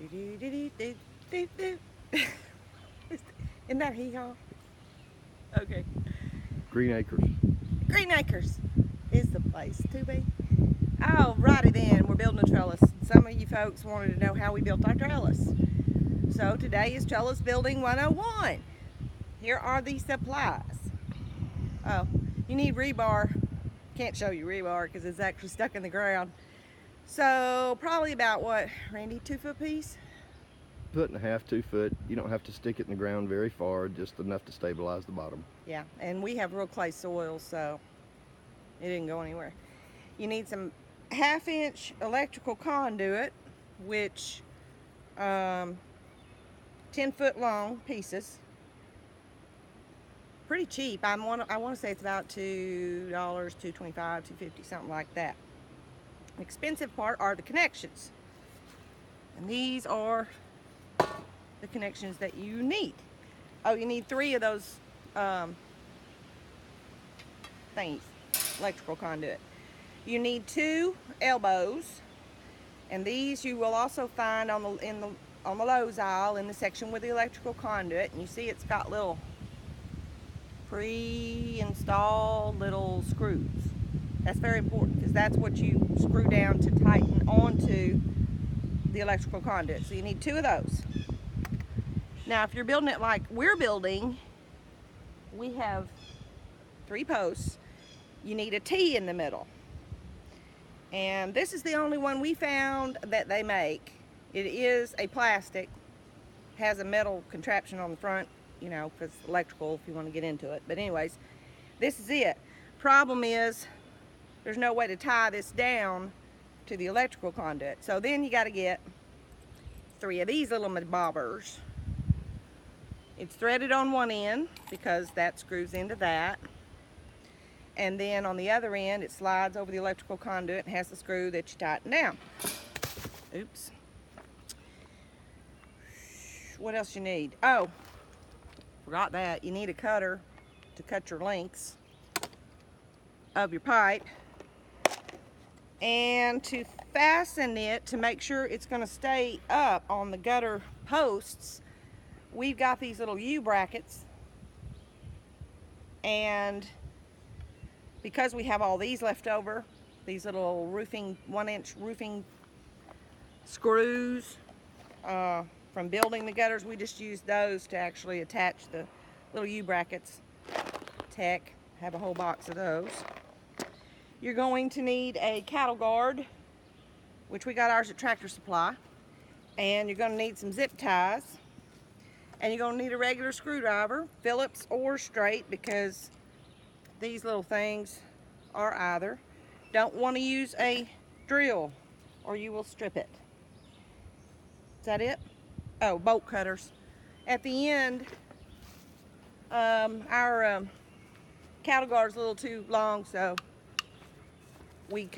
Isn't that hee-haw? Okay. Green Acres. Green Acres is the place to be. Alrighty then, we're building a trellis. Some of you folks wanted to know how we built our trellis. So today is Trellis Building 101. Here are the supplies. Oh, you need rebar. Can't show you rebar because it's actually stuck in the ground. So probably about what, Randy, 2-foot piece? 1.5 foot, 2 foot. You don't have to stick it in the ground very far, just enough to stabilize the bottom. Yeah, and we have real clay soil, so it didn't go anywhere. You need some 1/2-inch electrical conduit, which 10-foot long pieces. Pretty cheap. I want to say it's about $2, $2.25, $2.50, something like that. The expensive part are the connections, and these are the connections that you need. Oh, you need 3 of those thingies, electrical conduit. You need 2 elbows, and these you will also find on the Lowe's aisle in the section with the electrical conduit. And you see it's got little pre-installed little screws. That's very important because that's what you screw down to tighten onto the electrical conduit. So you need 2 of those. Now if you're building it like we're building, we have 3 posts. You need a T in the middle. And this is the only one we found that they make. It is a plastic, has a metal contraption on the front, you know, because it's electrical if you want to get into it. But anyways, this is it. Problem is, there's no way to tie this down to the electrical conduit. So then you got to get 3 of these little bobbers. It's threaded on one end because that screws into that. And then on the other end, it slides over the electrical conduit and has the screw that you tighten down. Oops. What else you need? Oh, forgot that. You need a cutter to cut your lengths of your pipe. And to fasten it, to make sure it's going to stay up on the gutter posts, we've got these little U-brackets. And because we have all these left over, these little roofing, 1-inch roofing screws from building the gutters, we just use those to actually attach the little U-brackets. Tech, have a whole box of those. You're going to need a cattle guard, which we got ours at Tractor Supply. And you're going to need some zip ties. And you're going to need a regular screwdriver, Phillips or straight, because these little things are either. Don't want to use a drill or you will strip it. Is that it? Oh, bolt cutters. At the end, our cattle guard's a little too long, so he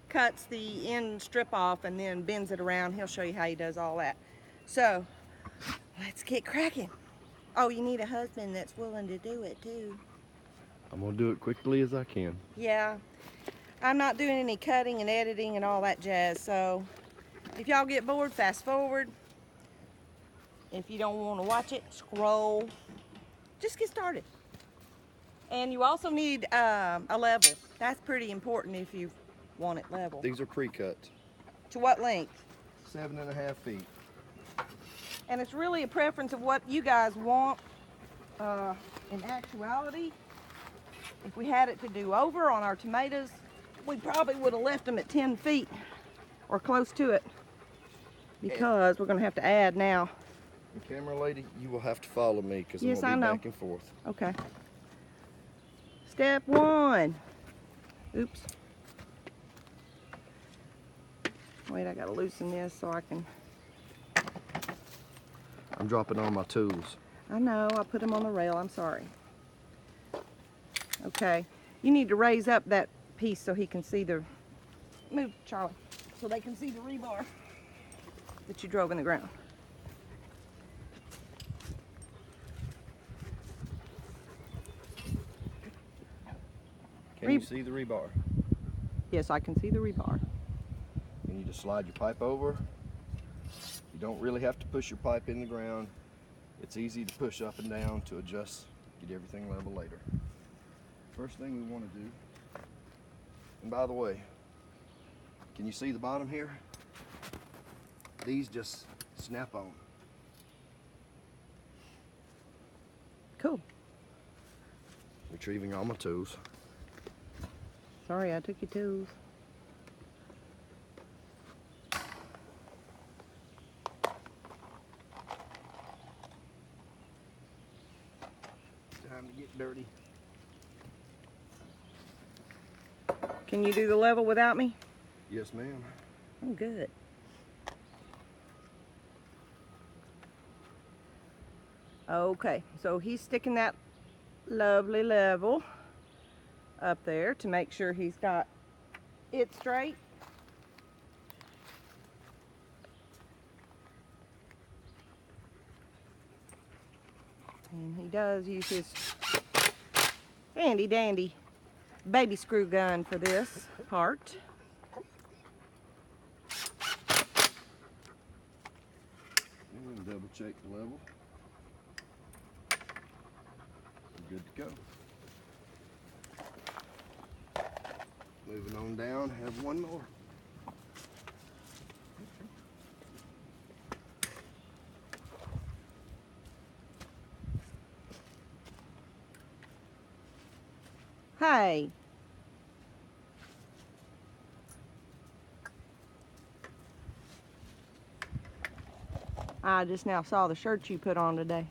cuts the end strip off and then bends it around. He'll show you how he does all that. So let's get cracking. Oh, you need a husband that's willing to do it too. I'm gonna do it quickly as I can. Yeah, I'm not doing any cutting and editing and all that jazz, so if y'all get bored, fast forward. If you don't want to watch it, scroll. Just get started. And you also need a level. That's pretty important if you want it level. These are pre-cut. To what length? 7.5 feet. And it's really a preference of what you guys want. In actuality, if we had it to do over on our tomatoes, we probably would have left them at 10 feet or close to it, because we're going to have to add now. And camera lady, you will have to follow me because Yes, I'm going to I be know. back and forth. Okay. Step 1. Oops. Wait, I got to loosen this so I can. I'm dropping all my tools. I know, I put them on the rail, I'm sorry. Okay, you need to raise up that piece so he can see the, move Charlie, so they can see the rebar that you drove in the ground. Can you see the rebar? Yes, I can see the rebar. And you just slide your pipe over don't really have to push your pipe in the ground. It's easy to push up and down to adjust, get everything level later. First thing we want to do, and by the way, can you see the bottom here? These just snap on. Cool. Retrieving all my tools. Sorry, I took your tools. Time to get dirty. Can you do the level without me? Yes, ma'am. Oh, good. Okay, so he's sticking that lovely level up there to make sure he's got it straight. And he does use his handy dandy baby screw gun for this part. And double check the level. Good to go. Moving on down, have one more. Hey. I just now saw the shirt you put on today.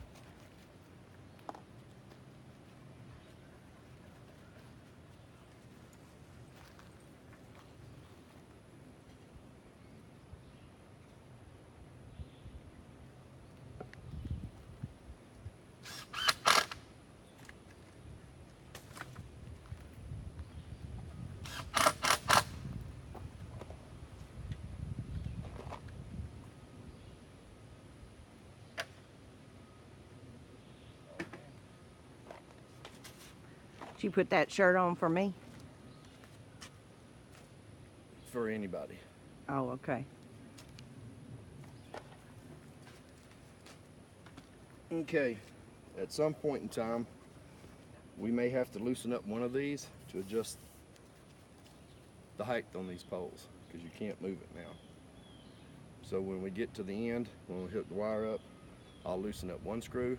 Did you put that shirt on for me? For anybody. Oh, okay. Okay, at some point in time, we may have to loosen up one of these to adjust the height on these poles, because you can't move it now. So when we get to the end, when we hook the wire up, I'll loosen up one screw,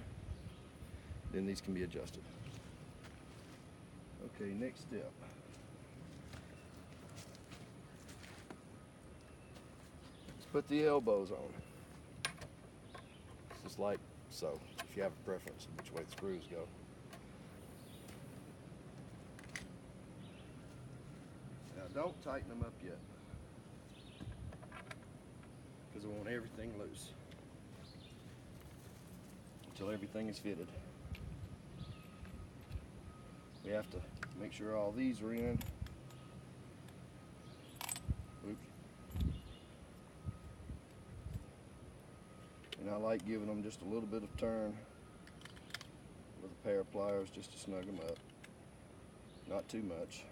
then these can be adjusted. Okay, next step. Let's put the elbows on. Just like so, if you have a preference of which way the screws go. Now don't tighten them up yet, because I want everything loose until everything is fitted. We have to make sure all these are in. Oops. And I like giving them just a little bit of turn with a pair of pliers just to snug them up. Not too much.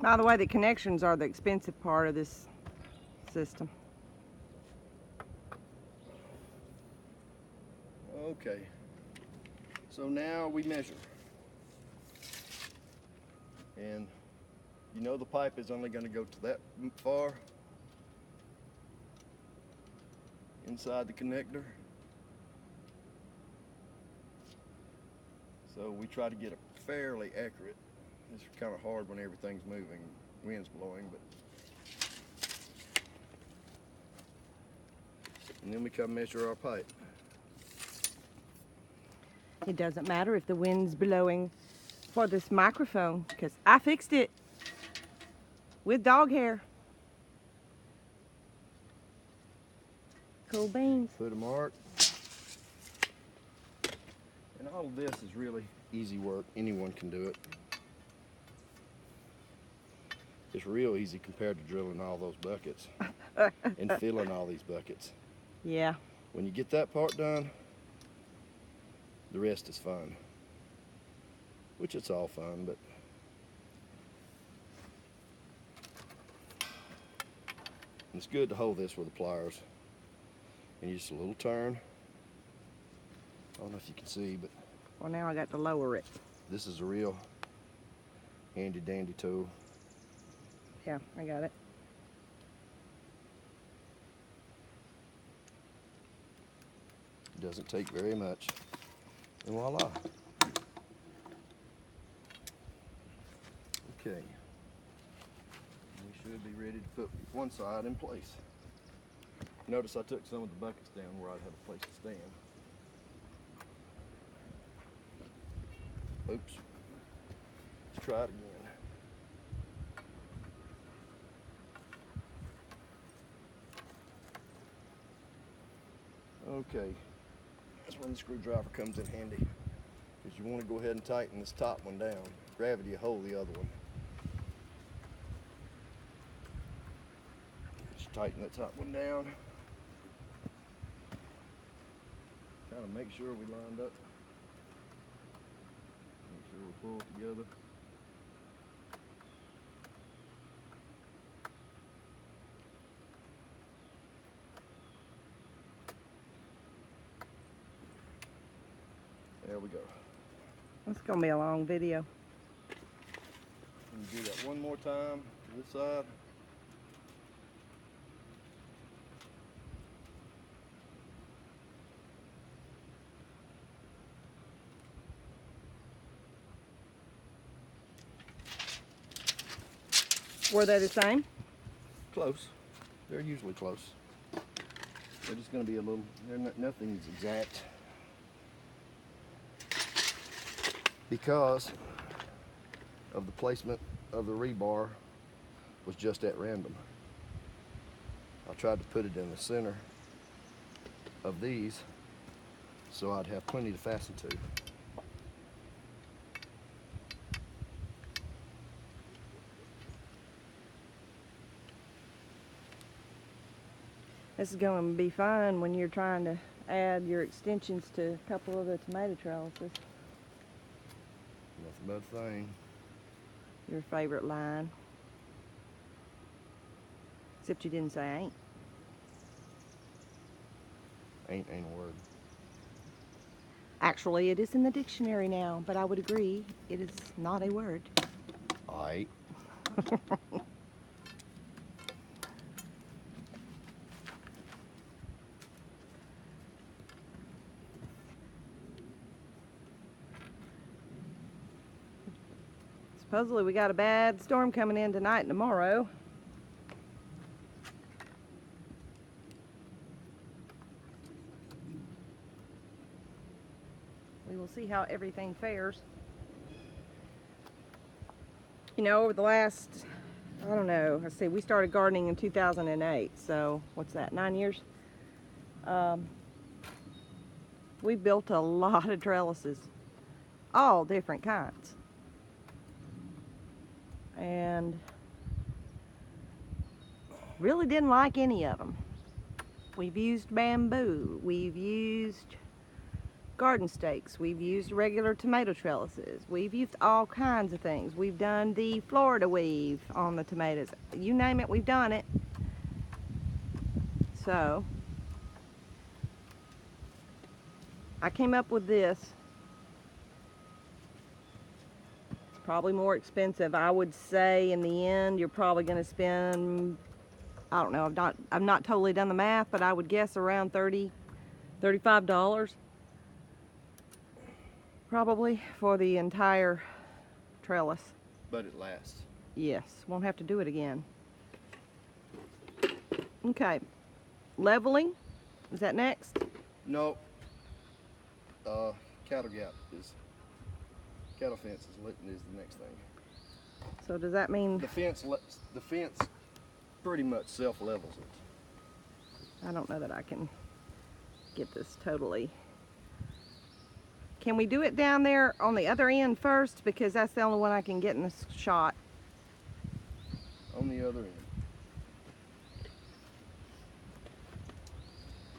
By the way, the connections are the expensive part of this system. Okay, so now we measure. And you know the pipe is only going to go to that far inside the connector. So we try to get it fairly accurate. It's kind of hard when everything's moving, wind's blowing, but. And then we come measure our pipe. It doesn't matter if the wind's blowing for this microphone, because I fixed it with dog hair. Cool beans. Put a mark. And all of this is really easy work. Anyone can do it. It's real easy compared to drilling all those buckets and filling all these buckets. Yeah. When you get that part done, the rest is fun. Which it's all fun, but And it's good to hold this with the pliers. And just a little turn. I don't know if you can see, but Well, now I got to lower it. this is a real handy dandy tool. Yeah, I got it. It doesn't take very much. And voila. Okay. We should be ready to put one side in place. Notice I took some of the buckets down where I'd have a place to stand. Oops. Let's try it again. Okay. That's when the screwdriver comes in handy. Because you want to go ahead and tighten this top one down. Gravity will hold the other one. Just tighten that top one down. Kind of make sure we lined up. Make sure we pull together. There we go. It's gonna be a long video. And do that one more time to this side. Were they the same? Close. They're usually close. They're just going to be a little, nothing's exact. Because of the placement of the rebar was just at random. I tried to put it in the center of these so I'd have plenty to fasten to. This is going to be fun when you're trying to add your extensions to a couple of the tomato trellises. Nothing but a thing. Your favorite line. Except you didn't say ain't. Ain't a word. Actually, it is in the dictionary now, but I would agree it is not a word. Aight. Supposedly we got a bad storm coming in tonight and tomorrow. We will see how everything fares. You know, over the last, I don't know, let's see, we started gardening in 2008, so what's that, 9 years? We built a lot of trellises, all different kinds. And really didn't like any of them. We've used bamboo, we've used garden stakes, we've used regular tomato trellises, we've used all kinds of things. We've done the Florida weave on the tomatoes. You name it, we've done it. So I came up with this. Probably more expensive. I would say in the end you're probably going to spend, I don't know, I've not totally done the math, but I would guess around $35 probably for the entire trellis. But it lasts. Yes, won't have to do it again. Okay, leveling, is that next? No. Cattle gap is, cattle fence is the next thing. So does that mean, The fence pretty much self levels it. I don't know that I can get this totally. Can we do it down there on the other end first? Because that's the only one I can get in this shot. On the other end.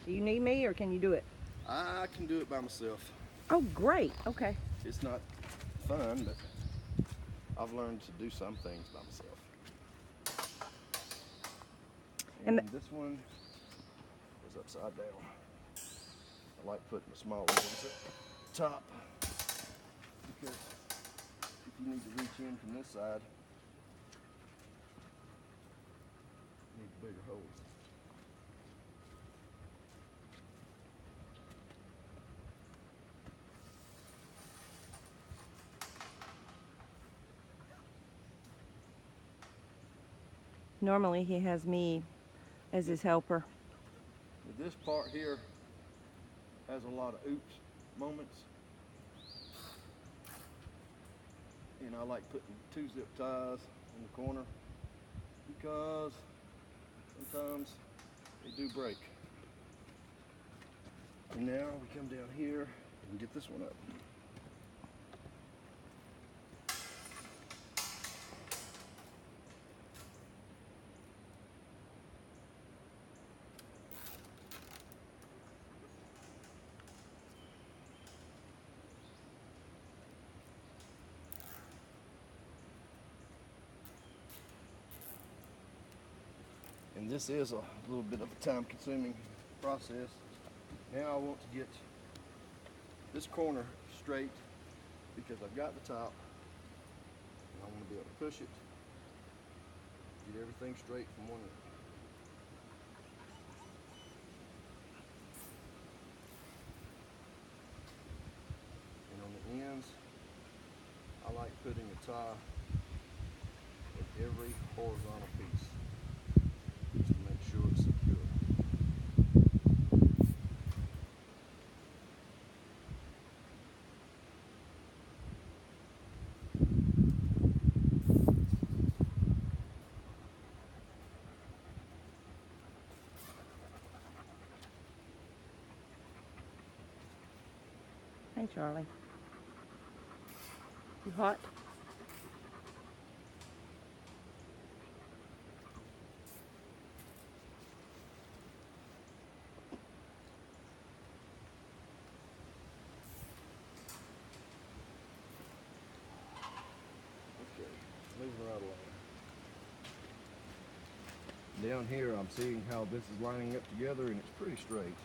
Do you need me or can you do it? I can do it by myself. Oh, great. Okay. It's not fun, but I've learned to do some things by myself. And And this one is upside down. I like putting the smaller ones at the top because if you need to reach in from this side, you need bigger holes. normally he has me as his helper. This part here has a lot of oops moments. And I like putting 2 zip ties in the corner because sometimes they do break. And now we come down here and get this one up. And this is a little bit of a time-consuming process. Now I want to get this corner straight because I've got the top and I want to be able to push it, get everything straight from one end. And on the ends, I like putting a tie at every horizontal piece. Just to make sure it's secure. Hey, Charlie. You hot? Okay, moving right along. Down here I'm seeing how this is lining up together and it's pretty straight.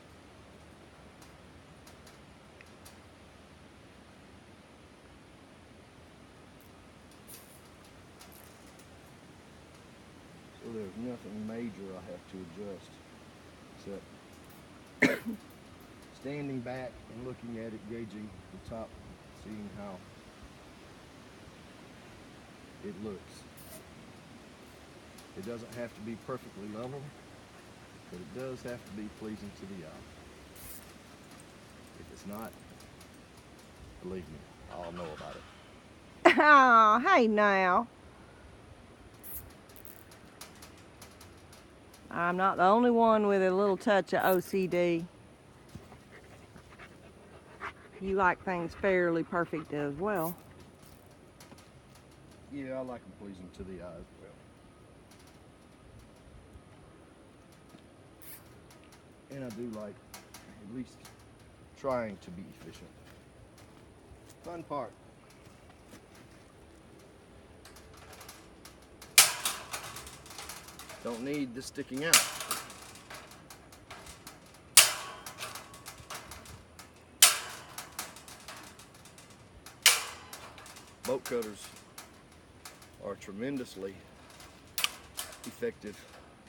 So there's nothing major I have to adjust except standing back and looking at it, gauging the top, seeing how it looks. It doesn't have to be perfectly level, but it does have to be pleasing to the eye. If it's not, believe me, I'll know about it. Oh, hey now. I'm not the only one with a little touch of OCD. You like things fairly perfect as well. Yeah, I like them pleasing to the eye as well. And I do like at least trying to be efficient. Fun part. Don't need this sticking out. Bolt cutters are tremendously effective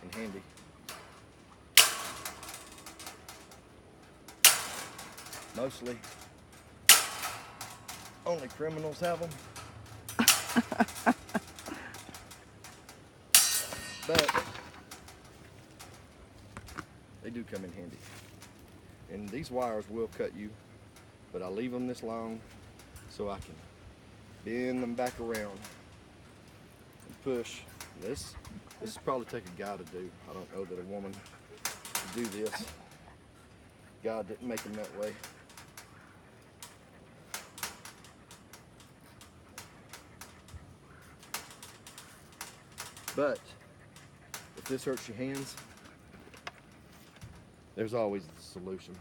and handy. Mostly, only criminals have them. But they do come in handy. And these wires will cut you, but I leave them this long so I can bend them back around and push. This probably take a guy to do. I don't know that a woman could do this. God didn't make them that way. But if this hurts your hands, there's always the solution.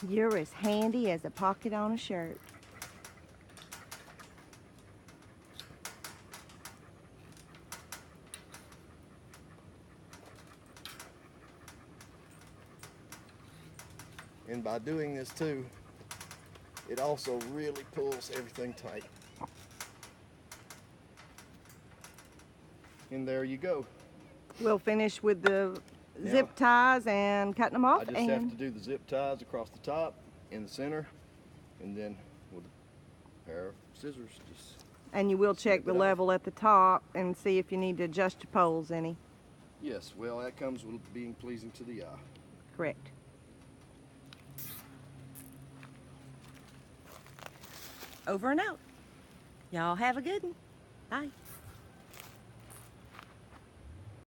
You're as handy as a pocket on a shirt. And by doing this too, it also really pulls everything tight. And there you go. We'll finish with the Now, zip ties and cutting them off. I just have to do the zip ties across the top, in the center, and then with a pair of scissors, just And you will check snip the it off. level at the top and see if you need to adjust your poles any. Yes, well, that comes with being pleasing to the eye. Correct. Over and out. Y'all have a good one. Bye.